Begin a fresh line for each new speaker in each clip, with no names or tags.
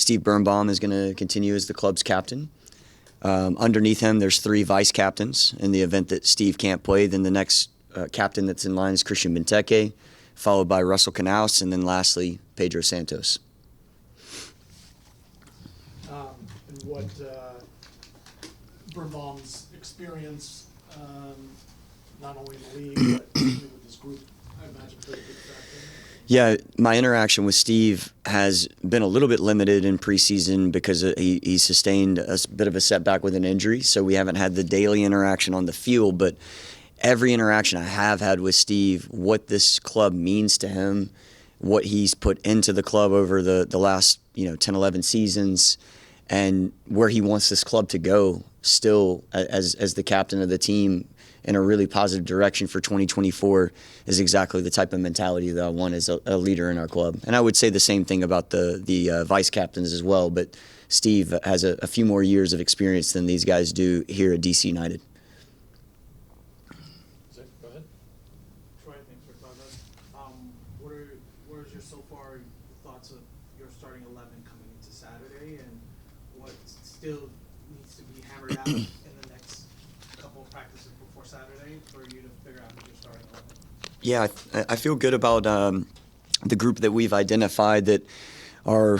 Steve Birnbaum is going to continue as the club's captain. Underneath him, there's 3 vice captains. In the event that Steve can't play, then the next captain that's in line is Christian Benteke, followed by Russell Canaus, and then lastly, Pedro Santos.
And what Birnbaum's experience, not only in the league, but with this group, I imagine played a big factor.
Yeah, my interaction with Steve has been a little bit limited in preseason because he sustained a bit of a setback with an injury, so we haven't had the daily interaction on the field. But every interaction I have had with Steve, what this club means to him, what he's put into the club over the last 10, 11 seasons, and where he wants this club to go still as the captain of the team in a really positive direction for 2024 is exactly the type of mentality that I want as a leader in our club. And I would say the same thing about the vice captains as well, but Steve has a few more years of experience than these guys do here at DC United.
Go ahead.
Troy, thanks for talking. What is your so far thoughts of your starting 11 coming into Saturday, and what still needs to be hammered out in the next couple of practices before Saturday for you to figure out who you're starting 11?
Yeah, I feel good about the group that we've identified that are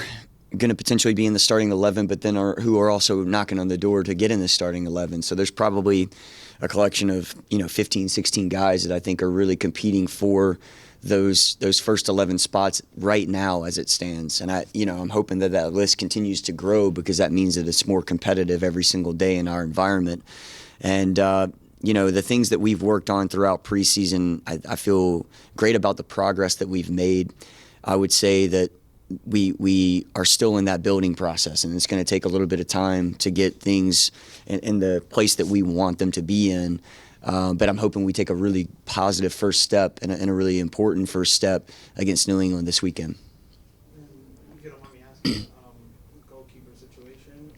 going to potentially be in the starting 11, but then who are also knocking on the door to get in the starting 11. So there's probably a collection of 15, 16 guys that I think are really competing for those first 11 spots right now as it stands. And I'm hoping that list continues to grow because that means that it's more competitive every single day in our environment. And the things that we've worked on throughout preseason, I feel great about the progress that we've made. I would say that we are still in that building process, and it's going to take a little bit of time to get things in the place that we want them to be in. But I'm hoping we take a really positive first step and a really important first step against New England this weekend.
If you don't mind me asking, goalkeeper situation,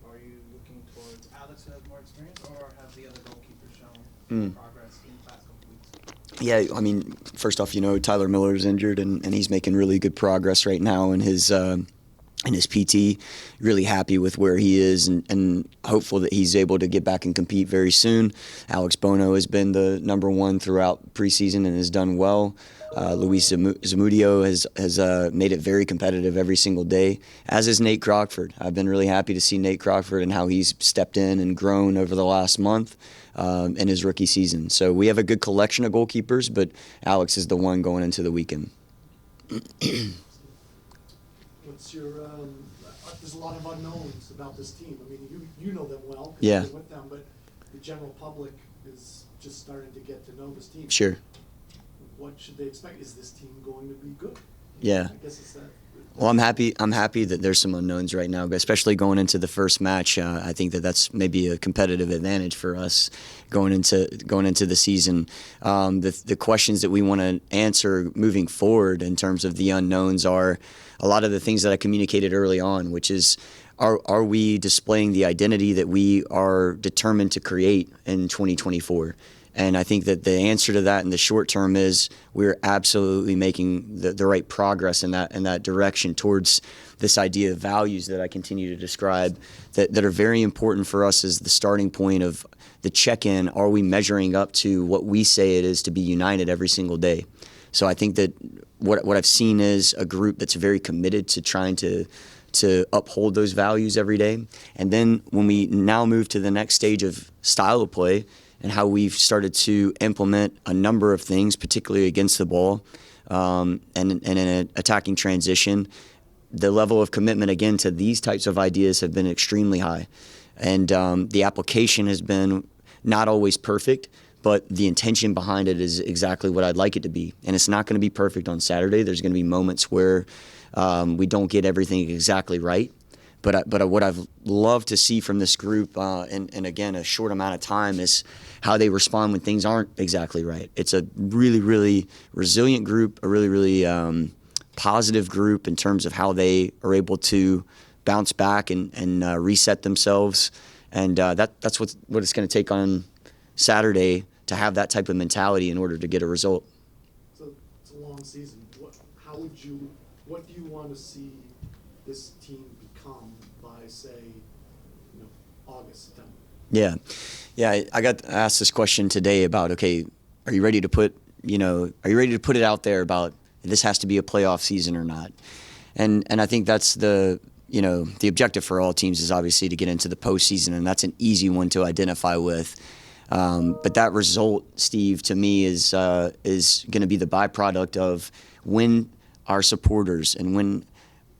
are you looking towards Alex who has more experience, or have the other goalkeepers shown progress in the past couple weeks?
Yeah, I mean, first off, Tyler Miller's injured, and he's making really good progress right now in his PT. Really happy with where he is and hopeful that he's able to get back and compete very soon. Alex Bono has been the number 1 throughout preseason and has done well. Luis Zamudio has made it very competitive every single day, as is Nate Crockford. I've been really happy to see Nate Crockford and how he's stepped in and grown over the last month in his rookie season. So we have a good collection of goalkeepers, but Alex is the one going into the weekend.
What's your there's a lot of unknowns about this team. I mean, you know them well 'cause
Yeah.
you're with them, but the general public is just starting to get to know this team.
Sure.
What should they expect? Is this team going to be good?
Yeah.
I guess it's that.
Well, I'm happy that there's some unknowns right now, especially going into the first match. I think that's maybe a competitive advantage for us going into the season. The questions that we want to answer moving forward in terms of the unknowns are a lot of the things that I communicated early on, which is are we displaying the identity that we are determined to create in 2024? And I think that the answer to that in the short term is we're absolutely making the right progress in that direction towards this idea of values that I continue to describe that are very important for us as the starting point of the check-in. Are we measuring up to what we say it is to be united every single day? So I think that what I've seen is a group that's very committed to trying to uphold those values every day. And then when we now move to the next stage of style of play, and how we've started to implement a number of things, particularly against the ball and in an attacking transition, the level of commitment, again, to these types of ideas have been extremely high. And the application has been not always perfect, but the intention behind it is exactly what I'd like it to be. And it's not going to be perfect on Saturday. There's going to be moments where we don't get everything exactly right. But what I've loved to see from this group, and again, a short amount of time, is how they respond when things aren't exactly right. It's a really, really resilient group, a really, really positive group in terms of how they are able to bounce back and reset themselves. And that's what it's going to take on Saturday to have that type of mentality in order to get a result.
So it's a long season. What do you want to see this team become by, say, August, September?
Yeah. I got asked this question today about, okay, are you ready to put it out there about this has to be a playoff season or not? And I think that's the objective for all teams is obviously to get into the postseason, and that's an easy one to identify with. But that result, Steve, to me is going to be the byproduct of when our supporters and when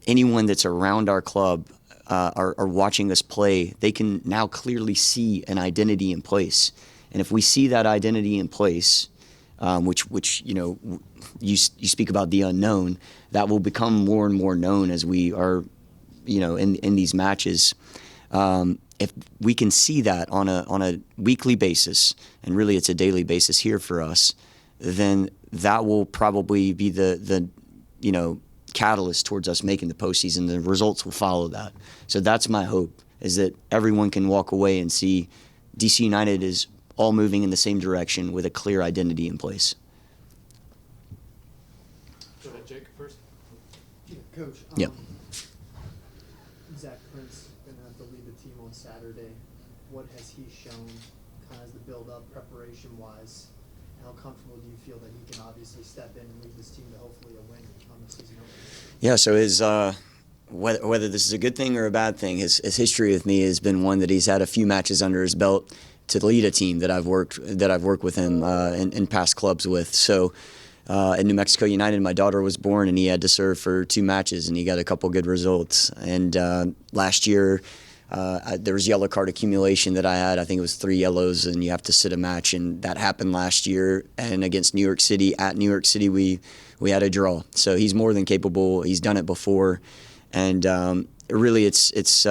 anyone that's around our club are watching us play, they can now clearly see an identity in place. And if we see that identity in place, which you speak about the unknown, that will become more and more known as we are, in these matches. If we can see that on a weekly basis, and really it's a daily basis here for us, then that will probably be the catalyst towards us making the postseason. The results will follow that. So that's my hope, is that everyone can walk away and see DC United is all moving in the same direction with a clear identity in place.
Go ahead, Jake, first.
Yeah, Coach.
Yep.
Zach Prince going to have to lead the team on Saturday. What has he shown kind of as the build-up preparation-wise? How comfortable do you feel that he can obviously step in and lead this team to hopefully a win on the season opener?
Yeah, so his whether this is a good thing or a bad thing, his history with me has been one that he's had a few matches under his belt to lead a team that I've worked with him in past clubs with. So in New Mexico United, my daughter was born, and he had to serve for 2 matches, and he got a couple good results. And last year, there was yellow card accumulation that I had. I think it was 3 yellows, and you have to sit a match, and that happened last year. And against New York City, at New York City, we had a draw. So he's more than capable. He's done it before, and really, it's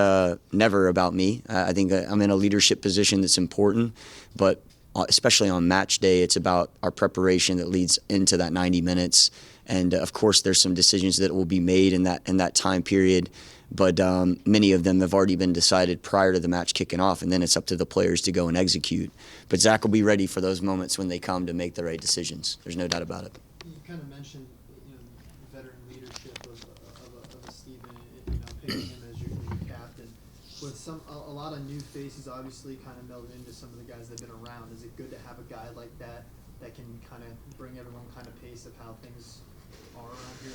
never about me. I think I'm in a leadership position that's important, but especially on match day, it's about our preparation that leads into that 90 minutes. And of course, there's some decisions that will be made in that time period, but many of them have already been decided prior to the match kicking off, and then it's up to the players to go and execute. But Zach will be ready for those moments when they come to make the right decisions. There's no doubt about it.
You kind of mentioned the veteran leadership of Steven, picking him as your captain. With a lot of new faces, obviously, kind of melded into some of the guys that have been around. Is it good to have a guy like that can kind of bring everyone kind of pace of how things are around here?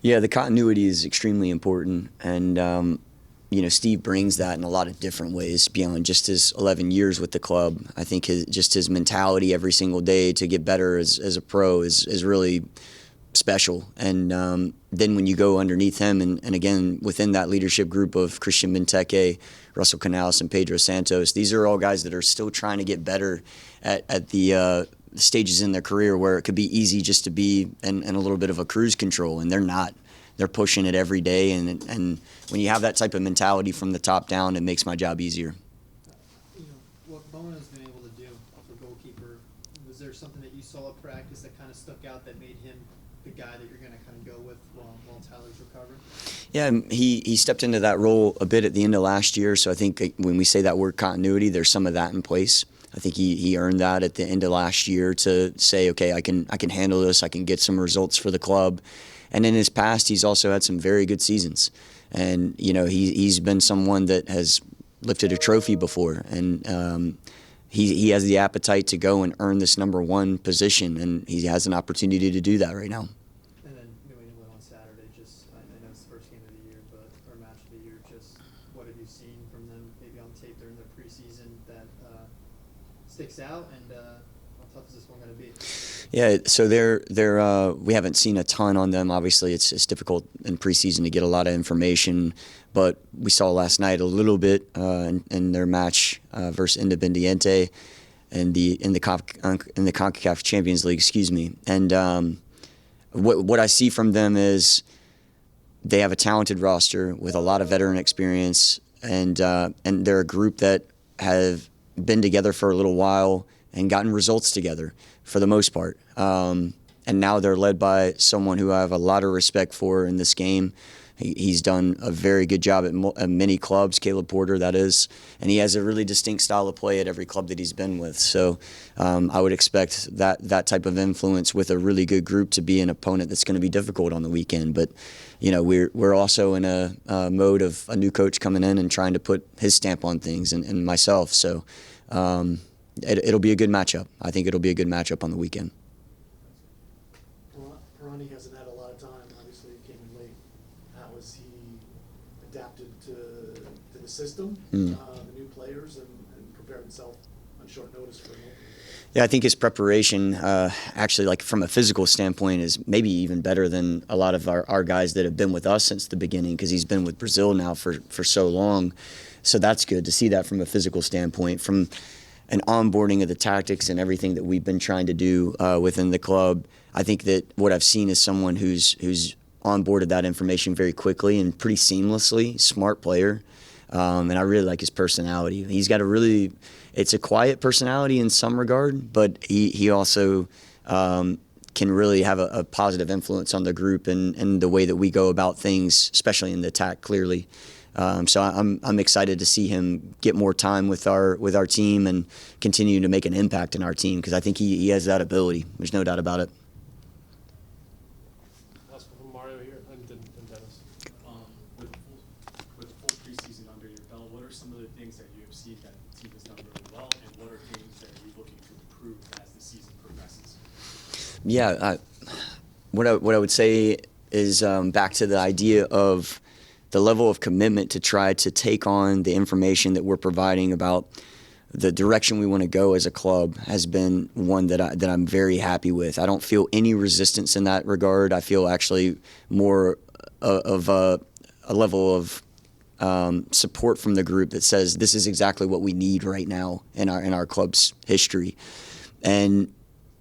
Yeah, the continuity is extremely important, and Steve brings that in a lot of different ways beyond just his 11 years with the club. I think his mentality every single day to get better as a pro is really special. And then when you go underneath him, and again, within that leadership group of Christian Benteke, Russell Canales, and Pedro Santos, these are all guys that are still trying to get better at the stages in their career where it could be easy just to be in a little bit of a cruise control, and they're not. They're pushing it every day, and when you have that type of mentality from the top down, it makes my job easier.
What Bony has been able to do for Goalkeeper, was there something that you saw at practice that kind of stuck out that made him the guy that you're going to kind of go with while Tyler's recovering?
Yeah, he stepped into that role a bit at the end of last year, so I think when we say that word continuity, there's some of that in place. I think he earned that at the end of last year to say, okay, I can handle this, I can get some results for the club. And in his past, he's also had some very good seasons. And, he's been someone that has lifted a trophy before, and he has the appetite to go and earn this number 1 position, and he has an opportunity to do that right now.
And then New England on Saturday, I know it's the first game of the year, or match of the year, just what have you seen from them maybe on tape during their preseason that sticks out, and how tough is this one going to be?
Yeah, so we haven't seen a ton on them. Obviously, it's difficult in preseason to get a lot of information, but we saw last night a little bit in their match versus Independiente in the CONCACAF Champions League. Excuse me. And what I see from them is they have a talented roster with a lot of veteran experience, and they're a group that have been together for a little while and gotten results together for the most part. And now they're led by someone who I have a lot of respect for in this game, He's done a very good job at many clubs, Caleb Porter, that is, and he has a really distinct style of play at every club that he's been with. So I would expect that type of influence with a really good group to be an opponent that's going to be difficult on the weekend. But we're also in a mode of a new coach coming in and trying to put his stamp on things, and myself. So it'll be a good matchup. I think it'll be a good matchup on the weekend.
Ronnie hasn't had a lot of time. Obviously, he came in late. How has he adapted to the system, the new players, and prepared himself on short notice for an opening?
Yeah, I think his preparation, actually, like from a physical standpoint, is maybe even better than a lot of our guys that have been with us since the beginning, because he's been with Brazil now for so long. So that's good to see that from a physical standpoint. From an onboarding of the tactics and everything that we've been trying to do within the club, I think that what I've seen is someone who's onboarded that information very quickly and pretty seamlessly, smart player. And I really like his personality. He's got it's a quiet personality in some regard, but he also can really have a positive influence on the group and the way that we go about things, especially in the attack, clearly. So I'm excited to see him get more time with our team and continue to make an impact in our team, because I think he has that ability. There's no doubt about it.
Last one from Mario here, and Dennis.
With full preseason under your belt, what are some of the things that you have seen that the team has done really well, and what are things that you're looking to improve as the season progresses?
Yeah, what I would say is back to the idea of the level of commitment to try to take on the information that we're providing about the direction we want to go as a club has been one that I'm very happy with. I don't feel any resistance in that regard. I feel actually more of a level of support from the group that says this is exactly what we need right now in our club's history. And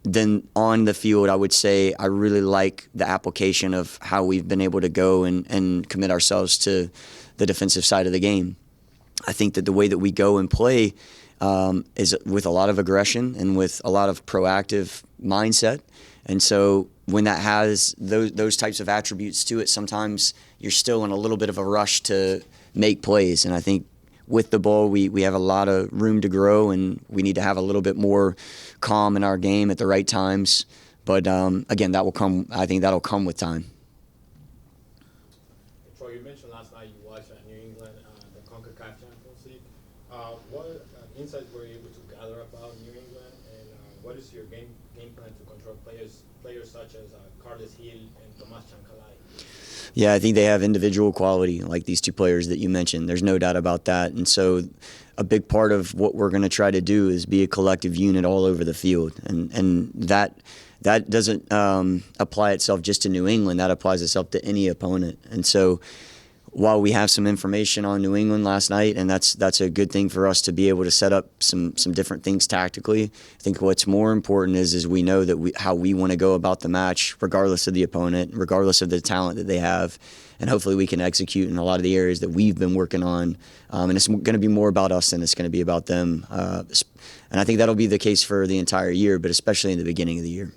then on the field, I would say I really like the application of how we've been able to go and commit ourselves to the defensive side of the game. I think that the way that we go and play is with a lot of aggression and with a lot of proactive mindset. And so when that has those types of attributes to it, sometimes you're still in a little bit of a rush to make plays. And I think with the ball, we have a lot of room to grow, and we need to have a little bit more calm in our game at the right times. But again, that will come. I think that'll come with time.
Troy, you mentioned last night you watched New England, the CONCACAF Champions League. What insights were you able to gather about New England, and what is your game plan to control players such as Carlos Hill and Tomas Chancalay?
Yeah, I think they have individual quality, like these two players that you mentioned. There's no doubt about that. And so a big part of what we're going to try to do is be a collective unit all over the field. And that doesn't apply itself just to New England. That applies itself to any opponent. And so while we have some information on New England last night, and that's a good thing for us to be able to set up some different things tactically, I think what's more important is we know that how we want to go about the match, regardless of the opponent, regardless of the talent that they have, and hopefully we can execute in a lot of the areas that we've been working on. And it's going to be more about us than it's going to be about them. And I think that'll be the case for the entire year, but especially in the beginning of the year.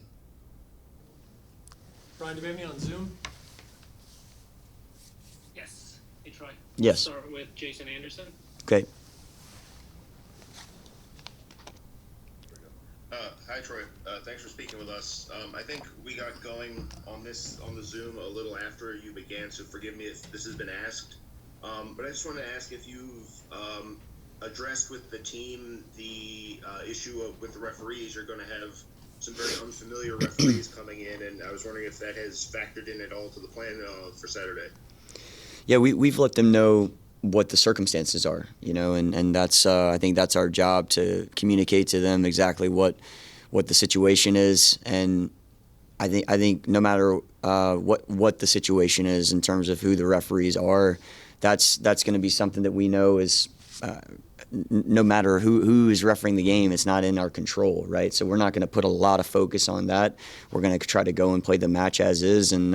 Brian, do we have me on Zoom?
Yes. Hey, Troy.
Yes.
We'll start with Jason Anderson.
Okay.
Hi, Troy. Thanks for speaking with us. I think we got going on the Zoom a little after you began, so forgive me if this has been asked. But I just wanted to ask if you've addressed with the team the issue with the referees. You're going to have some very unfamiliar referees coming in, and I was wondering if that has factored in at all to the plan for Saturday. Yeah, we've let them know what the circumstances are, and that's I think that's our job, to communicate to them exactly what the situation is. And I think no matter what the situation is in terms of who the referees are, that's going to be something that we know is no matter who is refereeing the game, it's not in our control, right? So we're not going to put a lot of focus on that. We're going to try to go and play the match as is, and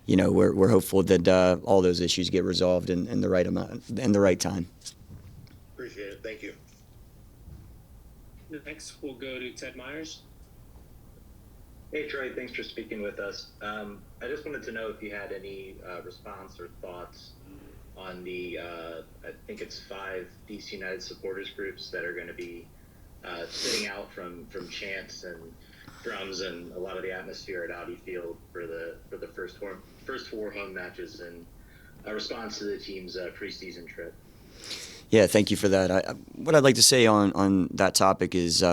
we're hopeful that all those issues get resolved in the right amount, in the right time. Appreciate it. Thank you.
Next, we'll go to Ted Myers.
Hey Troy, thanks for speaking with us. I just wanted to know if you had any response or thoughts on the, I think it's 5 DC United supporters groups that are going to be sitting out from chants and drums and a lot of the atmosphere at Audi Field for the first 4 home matches in response to the team's preseason trip.
Yeah, thank you for that. What I'd like to say on that topic is,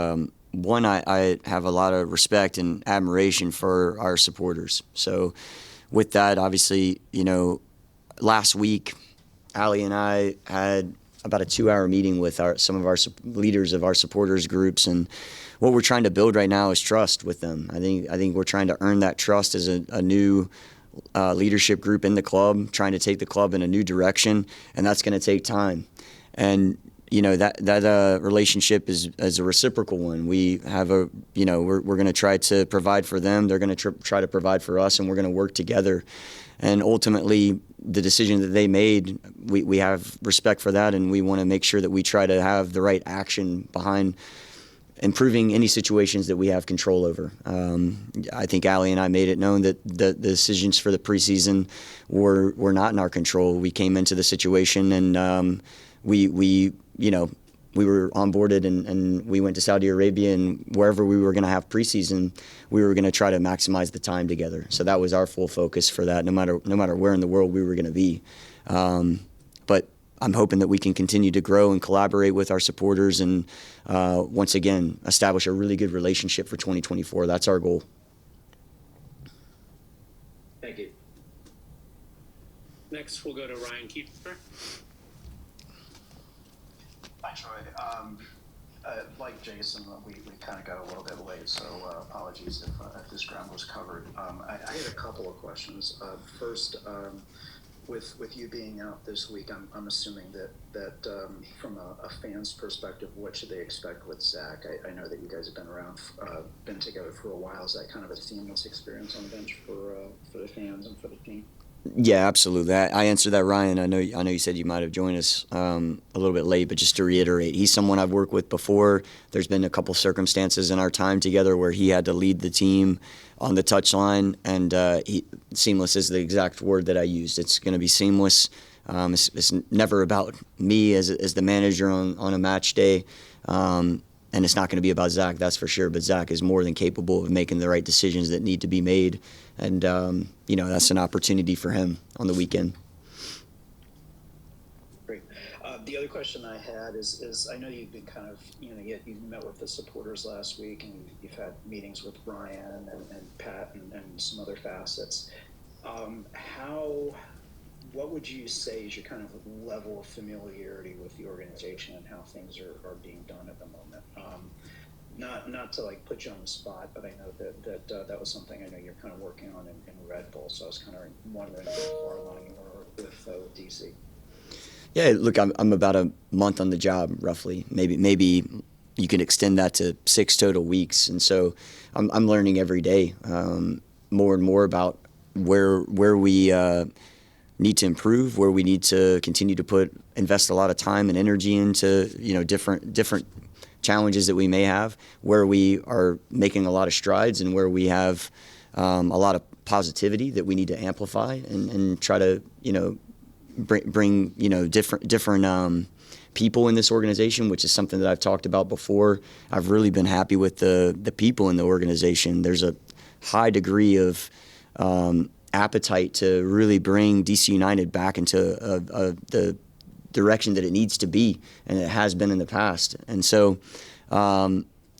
one, I have a lot of respect and admiration for our supporters. So with that, obviously, last week, Ali and I had about a 2-hour meeting with some of our leaders of our supporters groups, and what we're trying to build right now is trust with them. I think we're trying to earn that trust as a new leadership group in the club, trying to take the club in a new direction, and that's going to take time. And that relationship is a reciprocal one. We have we're going to try to provide for them. They're going to try to provide for us, and we're going to work together. And ultimately, the decision that they made, we have respect for that, and we want to make sure that we try to have the right action behind improving any situations that we have control over. I think Ali and I made it known that the decisions for the preseason were not in our control. We came into the situation, and we were onboarded and we went to Saudi Arabia, and wherever we were going to have preseason, we were going to try to maximize the time together. So that was our full focus for that, no matter where in the world we were going to be. But I'm hoping that we can continue to grow and collaborate with our supporters and once again establish a really good relationship for 2024. That's our goal.
Thank you.
Next, we'll go to Ryan Keeper.
Hi, Troy. Like Jason, we kind of got a little bit late, so apologies if this ground was covered. I had a couple of questions. First, with you being out this week, I'm assuming that from a fan's perspective, what should they expect with Zach? I know that you guys have been together for a while. Is that kind of a seamless experience on the bench for the fans and for the team?
Yeah, absolutely. I answered that, Ryan. I know you said you might have joined us a little bit late, but just to reiterate, he's someone I've worked with before. There's been a couple circumstances in our time together where he had to lead the team on the touchline, and seamless is the exact word that I used. It's going to be seamless. It's never about me as the manager on a match day, and it's not going to be about Zach, that's for sure. But Zach is more than capable of making the right decisions that need to be made. And, that's an opportunity for him on the weekend.
Great. The other question I had is I know you've been kind of, you met with the supporters last week, and you've had meetings with Ryan and Pat and some other facets. What would you say is your kind of level of familiarity with the organization and how things are being done at the moment? Not to put you on the spot, but I know that was something I know you're kind of working on in Red Bull. So I was kind of wondering how far along you were with DC.
Yeah, look, I'm about a month on the job, roughly. Maybe you can extend that to 6 total weeks, and so I'm learning every day more and more about where we need to improve, where we need to continue to invest a lot of time and energy into different challenges that we may have, where we are making a lot of strides and where we have a lot of positivity that we need to amplify and try to bring different people in this organization, which is something that I've talked about before. I've really been happy with the people in the organization. There's a high degree of appetite to really bring DC United back into the direction that it needs to be, and it has been in the past. And so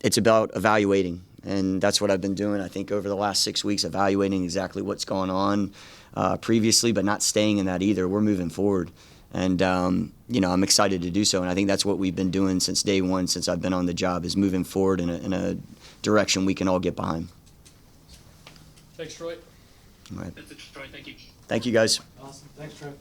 it's about evaluating, and that's what I've been doing, I think, over the last 6 weeks, evaluating exactly what's gone on previously, but not staying in that either. We're moving forward, and I'm excited to do so, and I think that's what we've been doing since day one, since I've been on the job, is moving forward in a direction we can all get behind.
Thanks, Troy.
All right.
That's it, Troy. Thank you.
Thank you, guys.
Awesome. Thanks, Troy.